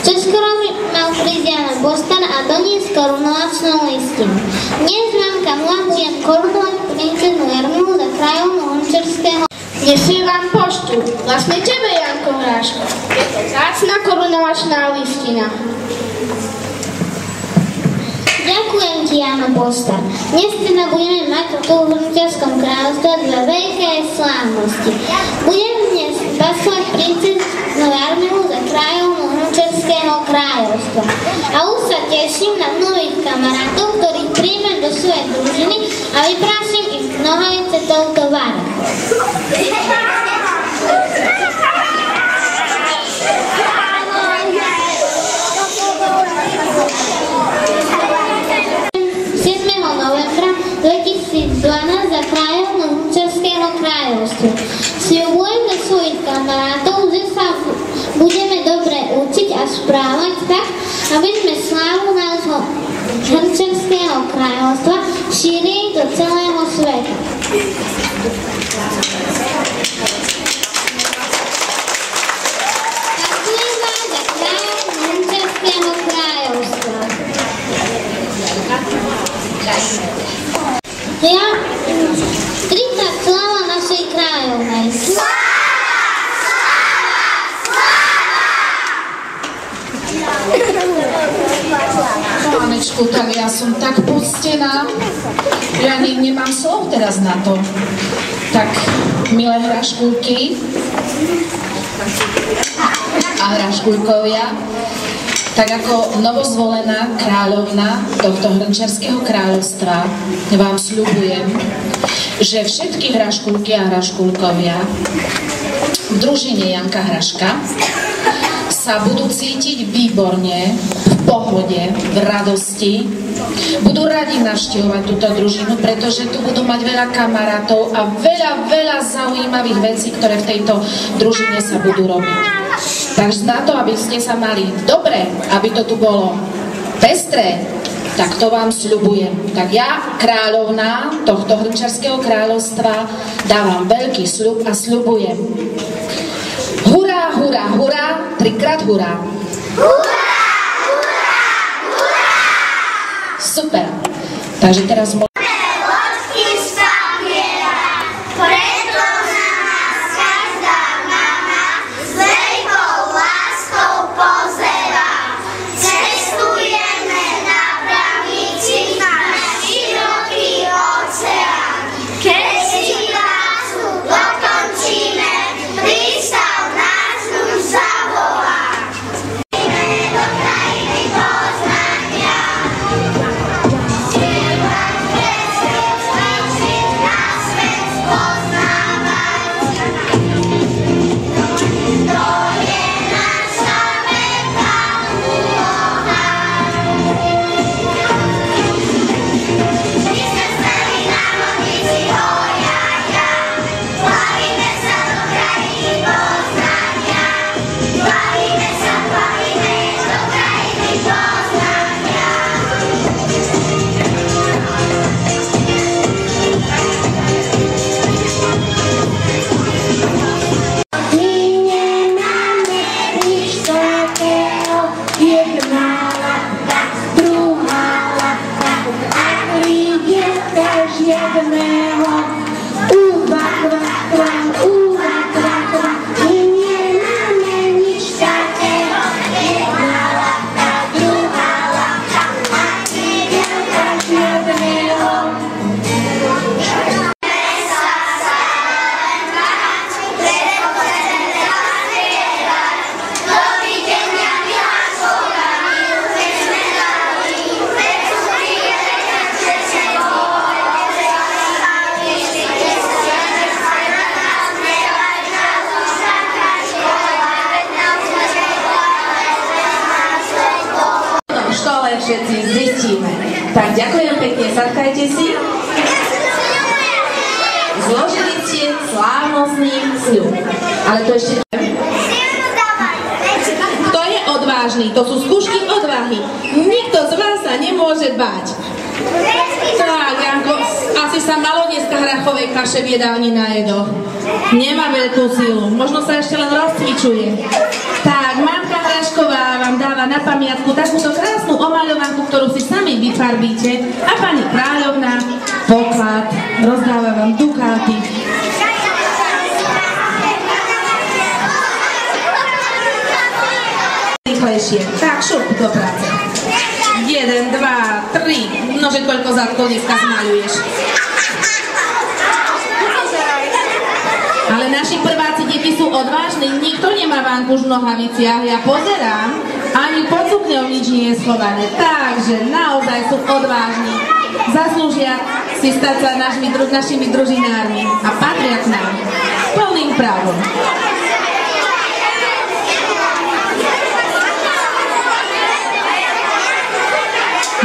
Čoskoro mal prísť Ján Bostan a doniesť korunovačnú listinu. Dnes mamka Mula budem korunovať princeznu Jarmilu za kráľovnu Hončerského. Nesiem vám poštu. Vlastne tebe, Janko Hráško. Je to vzácna korunovačná listina. Ďakujem ti, Jáno Bostan. Dnes teda budeme mať tu v Hončerskom kráľovstve dve veľké slávnosti. Budem dnes pasovať princeznu Jarmilu za kráľovnu Hončerského kráľovstva. A už sa teším na nových kamarátov, ktorých príjmem do svojej družiny a vyprášim im nohavice touto várou. Novembra 2012 za kráľovnu Hončerského kráľovstva. Sľubujem do svojich kamarátov, že sa budeme dobre učiť a správať tak, aby sme slávu nášho Hončerského kráľovstva šírili do celého sveta. Ďakujem vám za kráľovnu Hončerského kráľovstva. Ja 30 sláva našej kráľovnej. Pánečku, tak ja som tak poctená, ja nemám slov teraz na to. Tak, milé hraškúky a hraškúkovia, tak ako novozvolená kráľovna tohto Hončerského kráľovstva vám sľubujem, že všetky hraškúlky a hraškúlkovia v družine Janka Hraška sa budú cítiť výborne, v pohode, v radosti. Budú radi navštevovať túto družinu, pretože tu budú mať veľa kamarátov a veľa zaujímavých vecí, ktoré v tejto družine sa budú robiť. Takže na to, aby ste sa mali dobre, aby to tu bolo pestré, tak to vám sľubujem. Tak ja, kráľovná tohto Hončerského kráľovstva, dávam veľký sľub a sľubujem. Hurá, hurá, hurá, trikrát hurá. Hurá, hurá, hurá. Super. Takže teraz Hurá, jedného. Uva, kva, kva, uva, kva, kva, my nemáme nič takého. Jedna lapka, druhá lapka, a jedného jedného. Všetci zistíme. Tak ďakujem pekne, sadkajte si. Zložili ste slávnostný sľub. Ale to ešte... Kto je odvážny? To sú skúšky odvahy. Nikto z vás sa nemôže báť. Tak, Janko, asi sa malo dneska hrachovej kaše v jedálni najedol. Nemá veľkú silu, možno sa ešte len rozcvičuje. Tak, mamka Hrašková vám dáva na pamiatku takúto krásnu omaľovanku, ktorú si sami vyfarbíte, a pani kráľovna poklad, rozdáva vám dukáty. Rýchlejšie, tak šup do práce. 1, 2, 3, nože koľko zadkov dneska zmaľuješ. Ale naši prváci deti sú odvážni, nikto nemá vankuš v nohaviciach, ja pozerám, ani pod sukňou nič nie je schované, takže naozaj sú odvážni, zaslúžia si stať sa našimi družinármi a patria k nám plným právom.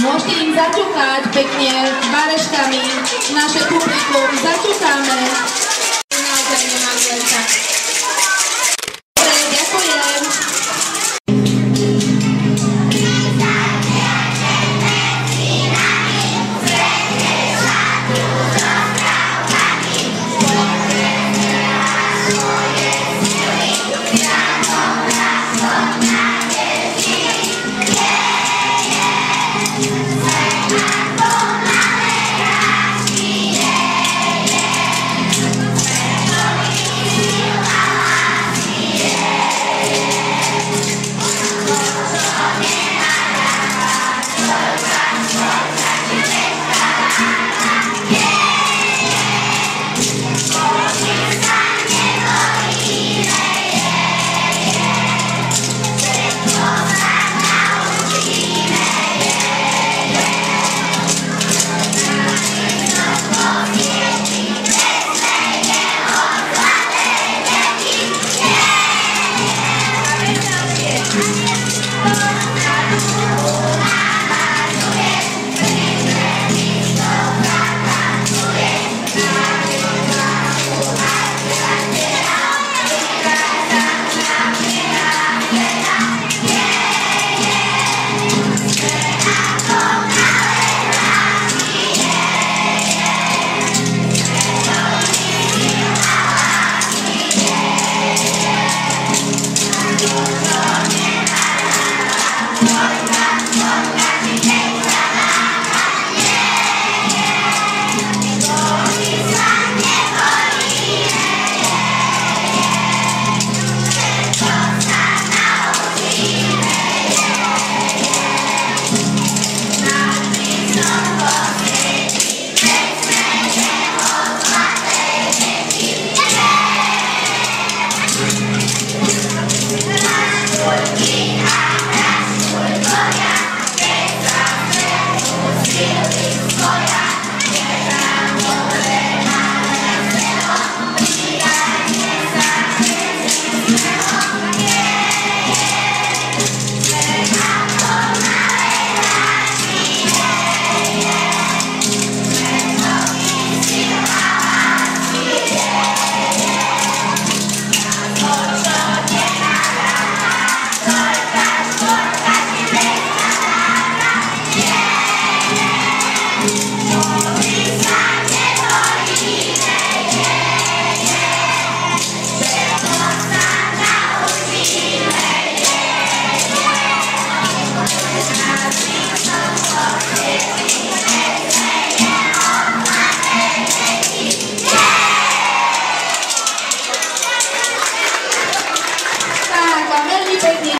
Môžete im zaťukať pekne bareškami, naše publikum, zaťukáme. Naozaj nemám len tak.